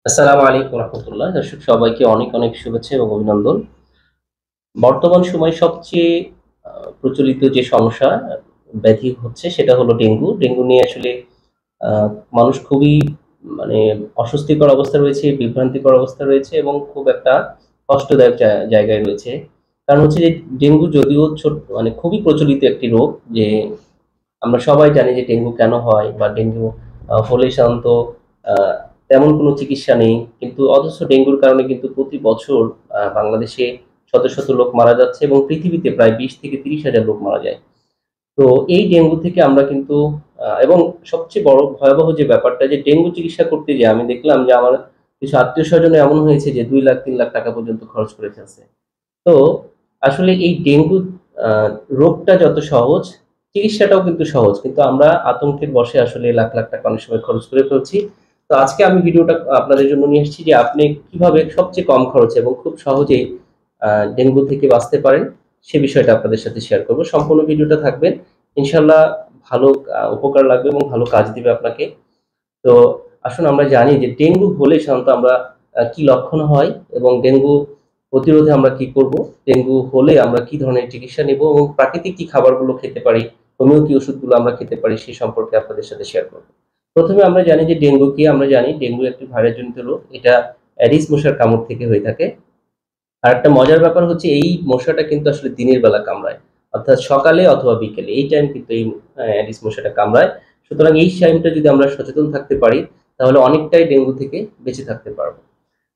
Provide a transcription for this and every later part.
আসসালামু আলাইকুম রহমতুল্লাহ। দর্শক সবাইকে অনেক অনেক শুভেচ্ছা এবং অভিনন্দন। বর্তমান সময়ে সবচেয়ে প্রচলিত যে সমস্যা ব্যাধি হচ্ছে সেটা হলো ডেঙ্গু। ডেঙ্গু নিয়ে আসলে আ মানুষ খুবই মানে অস্বস্তিকর অবস্থায় রয়েছে, বিভ্রান্তিকর অবস্থায় রয়েছে এবং খুব একটা কষ্টদায়ক জায়গায় রয়েছে। কারণ হচ্ছে যে ডেঙ্গু যদিও খুবই প্রচলিত একটি রোগ, যে আমরা সবাই জানি যে ডেঙ্গু কেন হয় বা ডেঙ্গু হলে সাধারণত আ তেমন কোনো চিকিৎসা নেই। কিন্তু অথচ ডেঙ্গুর কারণে কিন্তু প্রতি বছর বাংলাদেশে শত, শত লোক মারা যাচ্ছে এবং পৃথিবীতে প্রায় ২০ থেকে ৩০ হাজার লোক মারা যায়। তো এই ডেঙ্গু থেকে আমরা কিন্তু এবং সবচেয়ে বড় ভয়াবহ যে ব্যাপারটা, যে ডেঙ্গু চিকিৎসা করতে যেয়ে আমি দেখলাম যে আমার কিছু আত্মীয়স্বজন এমন হয়েছে যে ২ লাখ ৩ লাখ টাকা পর্যন্ত খরচ করে ফেলছে। তো আসলে এই ডেঙ্গু আ রোগটা যত সহজ, চিকিৎসাটাও কিন্তু সহজ। কিন্তু আমরা আতঙ্কের বশে আসলে লাখ, লাখ টাকা অনেক সময় খরচ করে ফেলছি। তো আজকে আমি ভিডিওটা আপনাদের জন্য নিয়ে এসেছি যে আপনি কিভাবে সবচেয়ে কম খরচে এবং খুব সহজেই আ ডেঙ্গু থেকে বাঁচতে পারেন, সে বিষয়টা আপনাদের সাথে শেয়ার করব। সম্পূর্ণ ভিডিওটা থাকবেন। ইনশাআল্লাহ ভালো উপকার লাগবে এবং ভালো কাজ দিবে আপনাকে। তো আসুন আমরা জানি যে ডেঙ্গু হলে সাধারণত আমরা কি লক্ষণ হয় এবং ডেঙ্গু প্রতিরোধে আমরা কি করব? ডেঙ্গু হলে আমরা কি ধরনের চিকিৎসা নিব এবং প্রাকৃতিক কি খাবারগুলো খেতে পারি, হোমিও কি ওষুধগুলো আমরা খেতে পারি সে সম্পর্কে আপনাদের সাথে শেয়ার করব। ১ম এ আমরা জানি যে ডেঙ্গু কি? আমরা জানি ডেঙ্গু একটি ভাইরাসজনিত রোগ। এটা অ্যাডিস মশার কামড় থেকে হয়ে থাকে। আরেকটা মজার ব্যাপার হচ্ছে এই মশাটা কিন্তু আসলে দিনের বেলা কামড়ায়। অর্থাৎ সকালে অথবা বিকেলে এই টাইম কিন্তু এই অ্যাডিস মশাটা কামড়ায়। সুতরাং এই টাইমটা যদি আমরা সচেতন থাকতে পারি, তাহলে অনেকটাই ডেঙ্গু থেকে বেঁচে থাকতে পারব।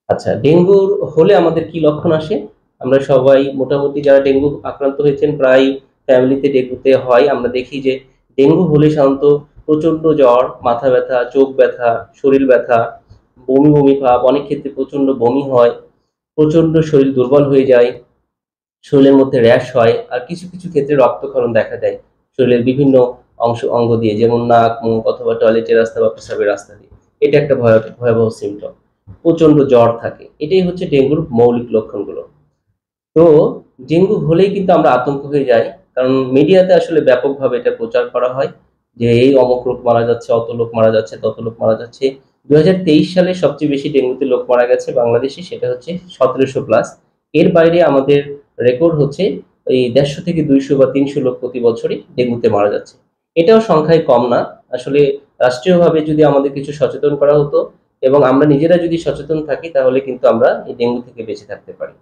আচ্ছা, ডেঙ্গুর হলে আমাদের কি লক্ষণ আসে? আমরা সবাই মোটামুটি যারা ডেঙ্গু আক্রান্ত হয়েছেন প্রায় ফ্যামিলিতে ডেঙ্গুতে হয়। আমরা দেখি যে ডেঙ্গু হলে সাধারণত প্রচন্ড জ্বর, মাথা ব্যথা, চোখ ব্যথা, শরীর ব্যথা, বমি, বমি ভাব, অনেক ক্ষেত্রে প্রচন্ড বমি হয়, প্রচন্ড শরীর দুর্বল হয়ে যায়, শরীরের মধ্যে র‍্যাশ হয়। আর কিছু, কিছু ক্ষেত্রে রক্তক্ষরণ দেখা দেয় শরীরের বিভিন্ন অঙ্গ দিয়ে, যেমন নাক, মুখ অথবা টয়লেটের রাস্তা বা পেশাবের রাস্তা দিয়ে। এটা একটা ভয়াবহ সিম্পটম। প্রচন্ড জ্বর থাকে। এটাই হচ্ছে ডেঙ্গুর মৌলিক লক্ষণগুলো। তো ডেঙ্গু হলেই কিন্তু আমরা আতঙ্ক হয়ে যাই। কারণ মিডিয়াতে আসলে ব্যাপকভাবে এটা প্রচার করা হয় যে এই অমুক লোক মারা যাচ্ছে, অত লোক মারা যাচ্ছে, তত লোক মারা যাচ্ছে। ২০২৩ সালে সবচেয়ে বেশি ডেঙ্গুতে লোক মারা গেছে বাংলাদেশে, সেটা হচ্ছে ১৭০০ প্লাস। এর বাইরে আমাদের রেকর্ড হচ্ছে এই ১৫০ থেকে ২০০ বা ৩০০ লোক প্রতি বছরই ডেঙ্গুতে মারা যাচ্ছে। এটাও সংখ্যায় কম না। আসলে রাষ্ট্রীয়ভাবে যদি আমাদের কিছু সচেতন করা হতো এবং আমরা নিজেরা যদি সচেতন থাকি, তাহলে কিন্তু আমরা এই ডেঙ্গু থেকে বেঁচে থাকতে পারি।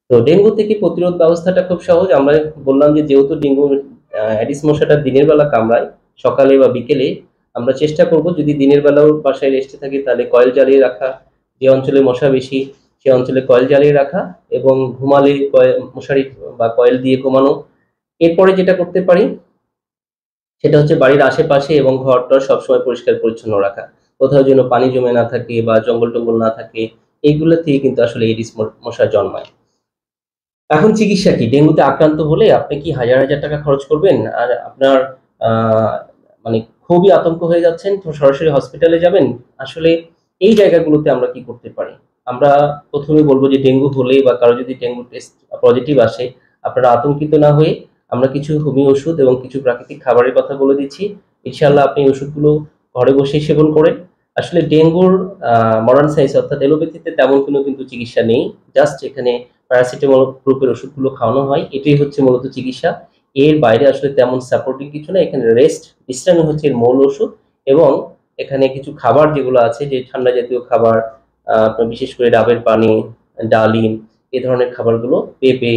তো ডেঙ্গু থেকে প্রতিরোধ ব্যবস্থাটা খুব সহজ। আমরা বললাম যে যেহেতু ডেঙ্গু অ্যাডিস মশাটা দিনের বেলা কামড়ায়, সকালে বা বিকেলে আমরা চেষ্টা করব যদি দিনের বেলাও বাসায় রেস্টে থাকি তাহলে কয়েল জ্বালিয়ে রাখা, যে অঞ্চলে মশা বেশি সে অঞ্চলে কয়েল জ্বালিয়ে রাখা এবং ঘুমালে মশারি বা কয়েল দিয়ে ঘুমানো। এরপরে যেটা করতে পারি সেটা হচ্ছে বাড়ির আশেপাশে এবং ঘর-টর সবসময় পরিষ্কার-পরিচ্ছন্ন রাখা। কোথাও যেন পানি জমে না থাকে বা জঙ্গল-টঙ্গল না থাকে। এইগুলো থেকে কিন্তু আসলে এডিস মশা জন্মায়। এখন চিকিৎসা কি? ডেঙ্গুতে আক্রান্ত হলে আপনি কি হাজার, হাজার টাকা খরচ করবেন? আর আপনার আ মানে খুবই আতঙ্ক হয়ে যাচ্ছেন, তো সরাসরি হসপিটালে যাবেন? আসলে এই জায়গাগুলোতে আমরা কি করতে পারি? আমরা ১ম এ বলব যে ডেঙ্গু হলেই বা কারো যদি ডেঙ্গু টেস্ট পজিটিভ আসে, আপনারা আতঙ্কিত না হয়ে আমরা কিছু হোমিও ওষুধ এবং কিছু প্রাকৃতিক খাবারের কথা বলে দিচ্ছি। ইনশাআল্লাহ আপনি এই ওষুধগুলো ঘরে বসেই সেবন করেন। আসলে ডেঙ্গুর আ মডার্ন সায়েন্স অর্থাৎ এলোপ্যাথিতে তেমন কোনো কিন্তু চিকিৎসা নেই। জাস্ট এখানে প্যারাসিটামল গ্রুপের ওষুধগুলো খাওয়ানো হয়। এটাই হচ্ছে মূলত চিকিৎসা। এর বাইরে আসলে তেমন সাপোর্টিং কিছু না। এখানে বিশ্রামই হচ্ছে এর মূল ওষুধ এবং এখানে কিছু খাবার যেগুলো আছে, যে ঠান্ডা জাতীয় খাবার, আপনার বিশেষ করে ডাবের পানি, ডালিম এ ধরনের খাবারগুলো, পেঁপে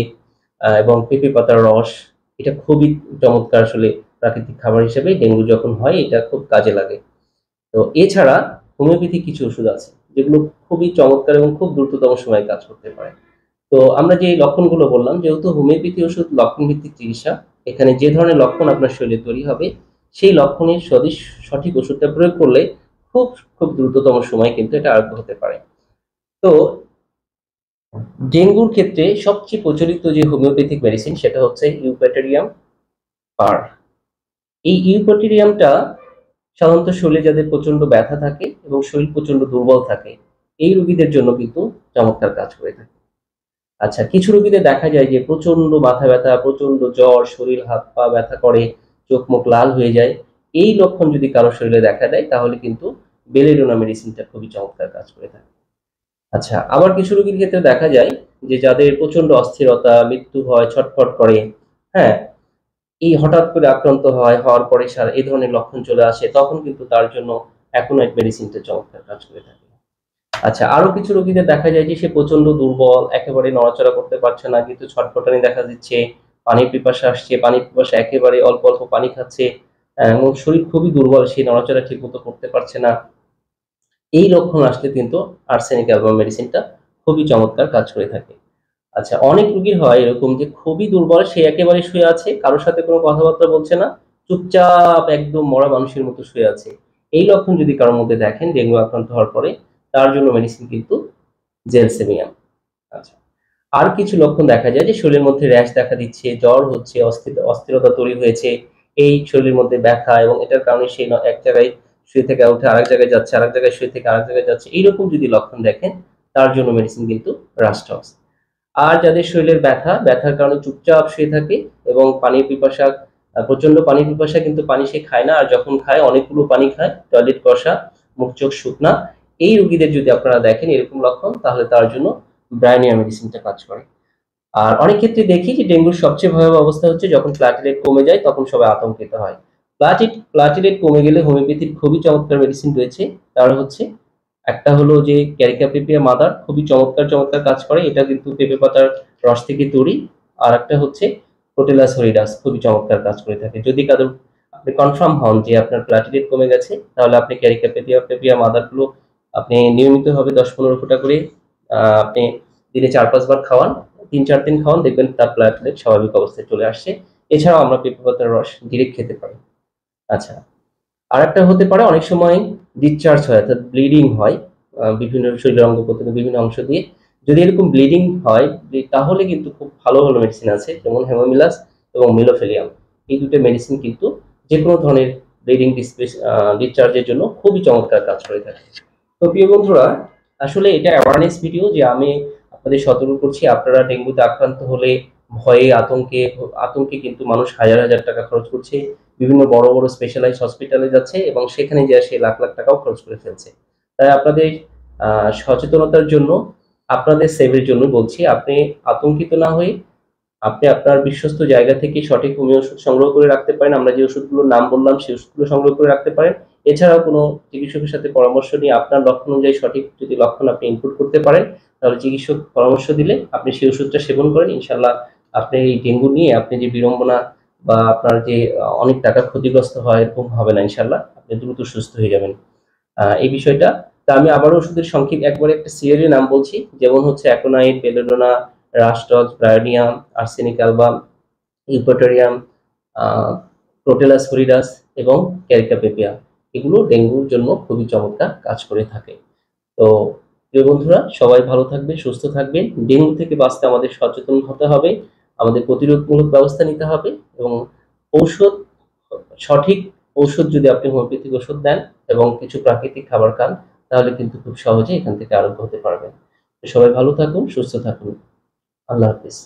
এবং পেঁপে পাতার রস, এটা খুবই চমৎকার আসলে প্রাকৃতিক খাবার হিসেবে ডেঙ্গু যখন হয় এটা খুব কাজে লাগে। তো এছাড়া হোমিওপ্যাথিক কিছু ওষুধ আছে যেগুলো খুবই চমৎকার এবং খুব দ্রুততম সময়ে কাজ করতে পারে। তো আমরা যে লক্ষণগুলো বললাম, যেহেতু হোমিওপ্যাথি ওষুধ লক্ষণ ভিত্তিক চিকিৎসা, এখানে যে ধরনের লক্ষণ আপনার শরীরে তৈরি হবে, সেই লক্ষণের সঠিক ওষুধটা প্রয়োগ করলে খুব, খুব দ্রুততম সময়ে কিন্তু এটা আরোগ্য হতে পারে। তো ডেঙ্গুর ক্ষেত্রে সবচেয়ে প্রচলিত যে হোমিওপ্যাথিক মেডিসিন সেটা হচ্ছে ইউপ্যাটোরিয়াম পার। এই ইউপ্যাটোরিয়ামটা সাধারণত শরীরে যাদের প্রচন্ড ব্যথা থাকে এবং শরীর প্রচন্ড দুর্বল থাকে, এই রোগীদের জন্য কিন্তু চমৎকার কাজ করে থাকে। আচ্ছা, কিছু রোগীদের দেখা যায় যে প্রচন্ড মাথা ব্যথা, প্রচন্ড জ্বর, শরীর হাত-পা ব্যথা করে, চোখ-মুখ লাল হয়ে যায়। এই লক্ষণ যদি কারো শরীরে দেখা দেয় তাহলে কিন্তু বেলেডোনা মেডিসিনটা খুবই চমৎকার কাজ করে থাকে। আচ্ছা, আবার কিছু রোগীর ক্ষেত্রে দেখা যায় যে যাদের প্রচন্ড অস্থিরতা, মৃত্যু ভয়, ছটফট করে, হ্যাঁ? এই হঠাৎ করে আক্রান্ত হওয়ার পরে এই ধরনের লক্ষণ চলে আসে, তখন কিন্তু তার জন্য অ্যাকোনাইট মেডিসিনটা চমৎকার কাজ করে থাকে। আচ্ছা, আরো কিছু রোগীদের দেখা যায় যে সে প্রচন্ড দুর্বল, একেবারে নড়াচড়া করতে পারছে না, কিন্তু ছটফটানি দেখা দিচ্ছে, পানির পিপাসা আসছে, পানির পিপাসা একেবারে অল্প, অল্প পানি খাচ্ছে, এবং শরীর খুবই দুর্বল, সে নড়াচড়া ঠিকমতো করতে পারছে না। এই লক্ষণ আসলে কিন্তু আর্সেনিক অ্যালবাম মেডিসিনটা খুবই চমৎকার কাজ করে থাকে। আচ্ছা, অনেক রোগীর হয় এরকম যে খুবই দুর্বল, সে একেবারে শুয়ে আছে, কারো সাথে কোনো কথাবার্তা বলছে না, চুপচাপ একদম মরা মানুষের মতো শুয়ে আছে। এই লক্ষণ যদি কারোর মধ্যে দেখেন ডেঙ্গু আক্রান্ত হওয়ার পরে, তার জন্য মেডিসিন কিন্তু জেলসেমিয়াম। আচ্ছা, আর কিছু লক্ষণ দেখা যায় যে শরীরের মধ্যে র‍্যাশ দেখা দিচ্ছে, জ্বর হচ্ছে, অস্থিরতা তৈরি হয়েছে, এই শরীরের মধ্যে ব্যথা, এবং এটার কারণে সে এক জায়গায় শুয়ে থেকে উঠে আরেক জায়গায় যাচ্ছে, আরেক জায়গায় শুয়ে থেকে আরেক জায়গায় যাচ্ছে। এইরকম যদি লক্ষণ দেখেন, তার জন্য মেডিসিন কিন্তু রাস্টক্স। আর যাদের শরীরের ব্যথার কারণে চুপচাপ শুয়ে থাকে এবং পানির পিপাসা, প্রচন্ড পানির পিপাসা, কিন্তু পানি সে খায় না, আর যখন খায় অনেকগুলো পানি খায়, টয়লেট কষা, মুখ চোখ শুকনা। এই রোগীদের যদি আপনারা দেখেন এরকম লক্ষণ, তাহলে তার জন্য ব্রায়োনিয়া মেডিসিনটা কাজ করে। আর অনেক ক্ষেত্রে দেখি যে ডেঙ্গুর সবচেয়ে ভয়াবহ অবস্থা হচ্ছে যখন প্লাটিলেট কমে যায়, তখন সবাই আতঙ্কিত হয়। প্লাটিলেট কমে গেলে হোমিওপ্যাথির খুবই চমৎকার মেডিসিন রয়েছে। তার হচ্ছে, একটা হলো যে ক্যারিকা পেপিয়া মাদার, খুবই চমৎকার চমৎকার কাজ করে, এটা কিন্তু পেঁপে পাতার রস থেকে তৈরি। আর একটা হচ্ছে প্রোটেলাস হরিডাস, খুবই চমৎকার কাজ করে থাকে। যদি কারো আপনি কনফার্ম হন যে আপনার প্লাটিলেট কমে গেছে, তাহলে আপনি ক্যারিকা পেপিয়া মাদার গুলো আপনি নিয়মিতভাবে ১০-১৫ ফোঁটা করে আপনি দিনে ৪-৫ বার খাওয়ান, ৩-৪ দিন খাওয়ান, দেখবেন তার প্লাটিলেট স্বাভাবিক অবস্থায় চলে আসছে। এছাড়াও আমরা পেঁপে পাতার রস ডিরেক্ট খেতে পারি। আচ্ছা, আরেকটা হতে পারে অনেক সময় ডিসচার্জ হয়, অর্থাৎ ব্লিডিং হয় বিভিন্ন শরীরের অঙ্গ প্রত্যঙ্গের বিভিন্ন অংশ দিয়ে। যদি এরকম ব্লিডিং হয়, তাহলে কিন্তু খুব ভালো ভালো মেডিসিন আছে, যেমন হেমোমিলাস এবং মিলোফেলিয়াম। এই দুটো মেডিসিন কিন্তু যে কোনো ধরনের ব্লিডিং ডিসচার্জের জন্য খুবই চমৎকার কাজ করে থাকে। তো প্রিয় বন্ধুরা, আসলে এটা অ্যাওয়ারনেস ভিডিও যে আমি আপনাদের সতর্ক করছি, আপনারা ডেঙ্গুতে আক্রান্ত হলে ভয়ে আতঙ্কে আতঙ্কে কিন্তু মানুষ হাজার হাজার টাকা খরচ করছে, বিভিন্ন বড় বড় স্পেশালাইজ হসপিটালে যাচ্ছে এবং সেখানে গিয়ে সে লাখ লাখ টাকাও খরচ করে ফেলছে। তাই আপনাদের সচেতনতার জন্য, আপনাদের সেভের জন্য বলছি, আপনি আতঙ্কিত না হয়ে আপনি আপনার বিশ্বস্ত জায়গা থেকে সঠিক হোমিও ওষুধ সংগ্রহ করে রাখতে পারেন। আমরা যে ওষুধগুলোর নাম বললাম সেই ওষুধগুলো সংগ্রহ করে রাখতে পারেন। এছাড়াও কোনো চিকিৎসকের সাথে পরামর্শ নিয়ে আপনার লক্ষণ অনুযায়ী সঠিক যদি লক্ষণ আপনি ইনপুট করতে পারেন, তাহলে চিকিৎসক পরামর্শ দিলে আপনি সেই ওষুধটা সেবন করেন। ইনশাআল্লাহ আপনি এই ডেঙ্গু নিয়ে আপনি যে বিড়ম্বনা বা আপনার যে অনেক টাকা ক্ষতিগ্রস্ত হয়, এরকম হবে না ইনশাআল্লাহ। আপনি দ্রুত সুস্থ হয়ে যাবেন। এই বিষয়টা। তা আমি আবারও ওষুধের সংক্ষেপ একবারে একটা সিরিয়ালের নাম বলছি। যেমন হচ্ছে অ্যাকোনাইট, বেলেডোনা, রাস্টক্স, ব্রায়োনিয়াম, আর্সেনিক অ্যালবাম, ইউপোটোরিয়াম, আ প্রোটেলাস হরিডাস এবং ক্যারিকা পেপিয়া। এগুলো ডেঙ্গুর জন্য খুবই চমৎকার কাজ করে থাকে। তো প্রিয় বন্ধুরা, সবাই ভালো থাকবেন, সুস্থ থাকবেন। ডেঙ্গু থেকে বাঁচতে আমাদের সচেতন হতে হবে। আমাদের প্রতিরোধমূলক ব্যবস্থা নিতে হবে, এবং ঔষধ, সঠিক ঔষধ যদি আপনি হোমিওপ্যাথিক ওষুধ নেন এবং কিছু প্রাকৃতিক খাবার খান, তাহলে কিন্তু খুব সহজেই এখান থেকে আরোগ্য হতে পারবেন। তো সবাই ভালো থাকুন, সুস্থ থাকুন। আল্লাহ হাফেজ।